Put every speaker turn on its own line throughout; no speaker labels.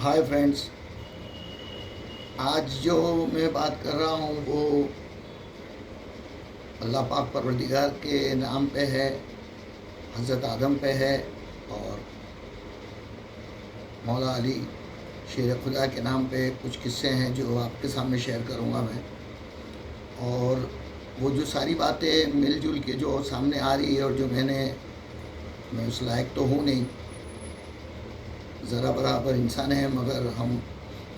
ہائے friends, آج جو میں بات کر رہا ہوں وہ اللہ پاک پروردگار کے نام پہ ہے، حضرت آدم پہ ہے، اور مولا علی شیر خدا کے نام پہ کچھ قصے ہیں جو آپ کے سامنے شیئر کروں گا میں۔ اور وہ جو ساری باتیں مل جل کے جو سامنے آ رہی ہے، اور جو میں اس لائق تو ہوں نہیں، ذرا برابر انسان ہے، مگر ہم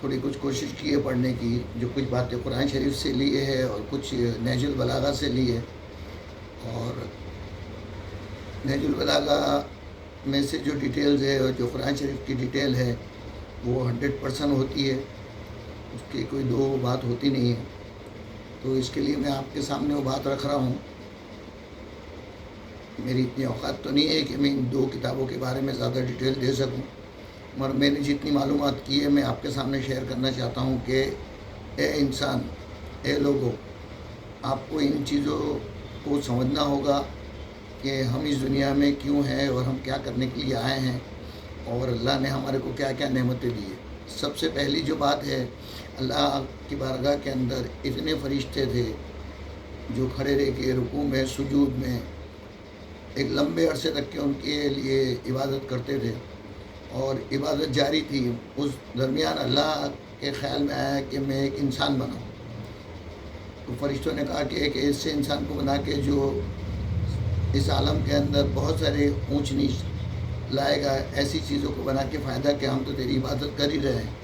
تھوڑی کچھ کوشش کی ہے پڑھنے کی، جو کچھ باتیں قرآن شریف سے لی ہے اور کچھ نہج البلاغہ سے لی ہے۔ اور نہج البلاغہ میں سے جو ڈیٹیلز ہے اور جو قرآن شریف کی ڈیٹیل ہے وہ 100% ہوتی ہے، اس کی کوئی دو بات ہوتی نہیں ہے۔ تو اس کے لیے میں آپ کے سامنے وہ بات رکھ رہا ہوں۔ میری اتنی اوقات تو نہیں ہے کہ میں ان دو کتابوں کے بارے میں زیادہ ڈیٹیل دے سکوں، مگر میں نے جتنی معلومات کی ہے میں آپ کے سامنے شیئر کرنا چاہتا ہوں کہ اے انسان، اے لوگو، آپ کو ان چیزوں کو سمجھنا ہوگا کہ ہم اس دنیا میں کیوں ہیں اور ہم کیا کرنے کے لیے آئے ہیں، اور اللہ نے ہمارے کو کیا کیا نعمتیں دی ہیں۔ سب سے پہلی جو بات ہے، اللہ کی بارگاہ کے اندر اتنے فرشتے تھے جو کھڑے رہ کے رکوع میں، سجود میں ایک لمبے عرصے تک کے ان کے لیے عبادت کرتے تھے، اور عبادت جاری تھی۔ اس درمیان اللہ کے خیال میں آیا کہ میں ایک انسان بناؤں، تو فرشتوں نے کہا کہ ایک ایسے انسان کو بنا کے جو اس عالم کے اندر بہت سارے اونچ نیچ لائے گا، ایسی چیزوں کو بنا کے فائدہ کہ ہم تو تیری عبادت کر ہی رہے ہیں۔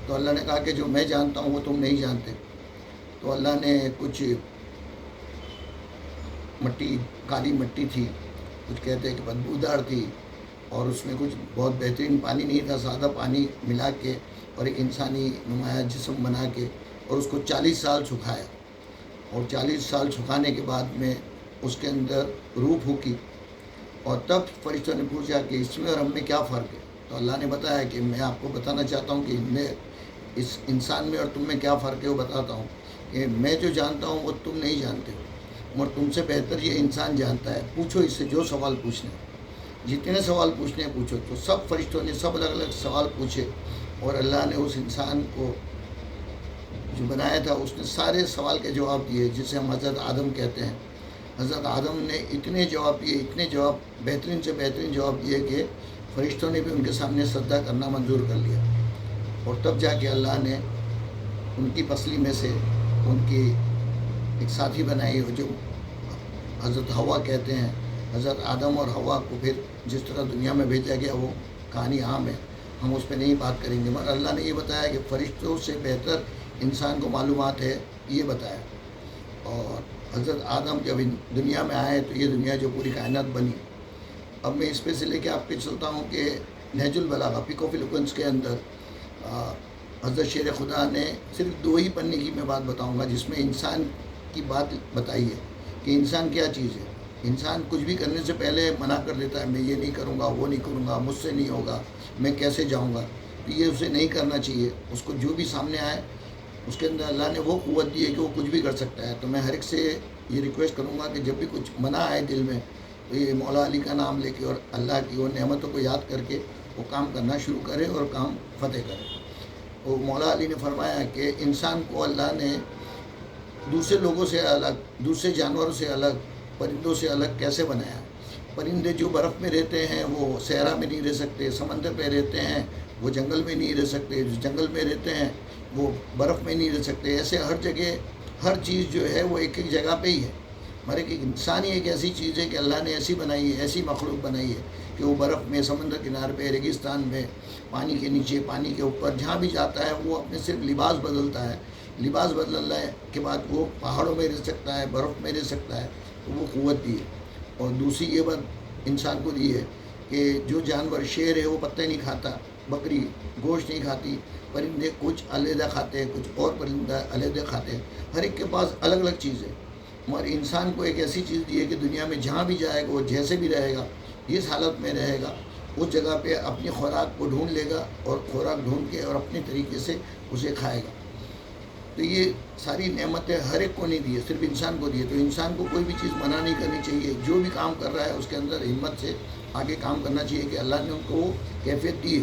تو اللہ نے کہا کہ جو میں جانتا ہوں وہ تم نہیں جانتے۔ تو اللہ نے کچھ مٹی، کالی مٹی تھی، کچھ کہتے ہیں کہ بدبودار تھی، اور اس میں کچھ بہت بہترین پانی نہیں تھا، سادہ پانی ملا کے اور ایک انسانی نمایاں جسم بنا کے، اور اس کو 40 سال سکھایا، اور 40 سال سکھانے کے بعد میں اس کے اندر روح پھونکی، اور تب فرشتوں نے پوچھا کہ اس میں اور ہم میں کیا فرق ہے؟ تو اللہ نے بتایا کہ میں آپ کو بتانا چاہتا ہوں کہ اس انسان میں اور تم میں کیا فرق ہے، وہ بتاتا ہوں کہ میں جو جانتا ہوں وہ تم نہیں جانتے ہو، اور تم سے بہتر یہ انسان جانتا ہے، پوچھو اس سے جو سوال پوچھنے، جتنے سوال پوچھنے ہیں پوچھو۔ تو سب فرشتوں نے سب الگ الگ سوال پوچھے، اور اللہ نے اس انسان کو جو بنایا تھا اس نے سارے سوال کے جواب دیے، جسے ہم حضرت آدم کہتے ہیں۔ حضرت آدم نے اتنے جواب دیے، اتنے جواب، بہترین سے بہترین جواب دیے کہ فرشتوں نے بھی ان کے سامنے سجدہ کرنا منظور کر لیا، اور تب جا کے اللہ نے ان کی پسلی میں سے ان کی ایک ساتھی بنائی، جو حضرت ہوا کہتے ہیں۔ حضرت آدم اور ہوا کو پھر جس طرح دنیا میں بھیجا گیا وہ کہانی عام ہے، ہم اس پہ نہیں بات کریں گے، مگر اللہ نے یہ بتایا کہ فرشتوں سے بہتر انسان کو معلومات ہے، یہ بتایا۔ اور حضرت آدم جب دنیا میں آئے تو یہ دنیا جو پوری کائنات بنی۔ اب میں اس پہ سے لے کے آپ کے چلتا ہوں کہ نہج البلاغہ پک آف ایلوکوینس کے اندر حضرت شیر خدا نے صرف 2 ہی پنے کی میں بات بتاؤں گا جس میں انسان کی بات بتائی ہے کہ انسان کیا چیز ہے۔ انسان کچھ بھی کرنے سے پہلے منع کر دیتا ہے، میں یہ نہیں کروں گا، وہ نہیں کروں گا، مجھ سے نہیں ہوگا، میں کیسے جاؤں گا۔ تو یہ اسے نہیں کرنا چاہیے، اس کو جو بھی سامنے آئے اس کے اندر اللہ نے وہ قوت دی ہے کہ وہ کچھ بھی کر سکتا ہے۔ تو میں ہر ایک سے یہ ریکویسٹ کروں گا کہ جب بھی کچھ منع آئے دل میں تو یہ مولا علی کا نام لے کے اور اللہ کی وہ نعمتوں کو یاد کر کے وہ کام کرنا شروع کرے اور کام فتح کرے۔ وہ مولا علی نے فرمایا کہ انسان کو اللہ نے دوسرے لوگوں سے الگ، دوسرے جانوروں سے الگ، پرندوں سے الگ کیسے بنایا؟ پرندے جو برف میں رہتے ہیں وہ صحرا میں نہیں رہ سکتے، سمندر پہ رہتے ہیں وہ جنگل میں نہیں رہ سکتے، جو جنگل میں رہتے ہیں وہ برف میں نہیں رہ سکتے۔ ایسے ہر جگہ ہر چیز جو ہے وہ ایک ایک جگہ پہ ہی ہے، مگر ایک انسان ہی ایک ایسی چیز ہے کہ اللہ نے ایسی بنائی ہے، ایسی مخلوق بنائی ہے کہ وہ برف میں، سمندر کنارے پہ، ریگستان میں، پانی کے نیچے، پانی کے اوپر، جہاں بھی جاتا ہے وہ اپنے صرف لباس بدلتا ہے، لباس بدلنے کے بعد وہ پہاڑوں میں رہ سکتا ہے، برف میں رہ سکتا ہے، تو وہ قوت دی ہے۔ اور دوسری یہ بات انسان کو دی ہے کہ جو جانور، شیر ہے وہ پتے نہیں کھاتا، بکری گوشت نہیں کھاتی، پرندے کچھ علیحدہ کھاتے ہیں، کچھ اور پرندہ علیحدہ کھاتے ہیں، ہر ایک کے پاس الگ الگ چیز ہے۔ مگر انسان کو ایک ایسی چیز دی ہے کہ دنیا میں جہاں بھی جائے گا وہ جیسے بھی رہے گا، جس حالت میں رہے گا اس جگہ پہ اپنی خوراک کو ڈھونڈ لے گا، اور خوراک ڈھونڈ کے اور اپنے طریقے سے اسے کھائے گا۔ تو یہ ساری نعمتیں ہر ایک کو نہیں دی ہے، صرف انسان کو دی ہے۔ تو انسان کو کوئی بھی چیز منع نہیں کرنی چاہیے، جو بھی کام کر رہا ہے اس کے اندر ہمت سے آگے کام کرنا چاہیے کہ اللہ نے ان کو وہ کیفیت دی ہے۔